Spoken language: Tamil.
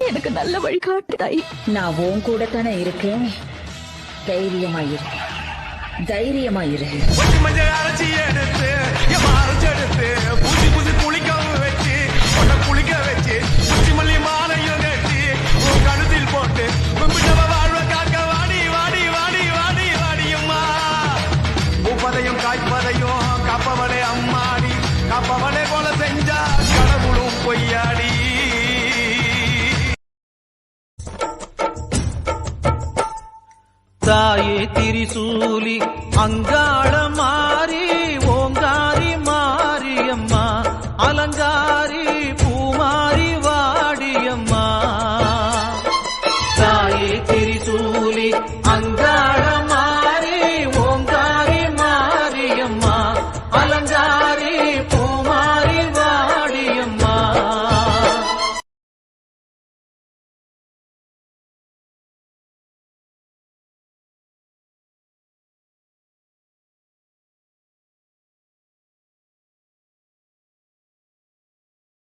எனக்கு நல்ல வழிகாட்டு தாய். நான் உன் கூட தானே இருக்கேன். தைரியமாயிரு, தைரியமாயிரு. மஞ்சள் அரைச்சி எடுத்து அரைச்செடுத்து பூசி பூசி குளிக்கவும் வச்சு குளிக்க வச்சு சுத்தி மல்லி மாலையும் கட்டி உன் கழுத்தில் போட்டு கும்பிட்டவ வாழ்வ காக்க வாடி வாடி வாடி வாடி வாடியும்மா. பூப்பதையும் காய்ப்பதையும் காப்பவளே அம்மாடி, காப்பவளே போல செஞ்சா கடவுளும் பொய்யாடி. தாயே திரிசூலி அங்காள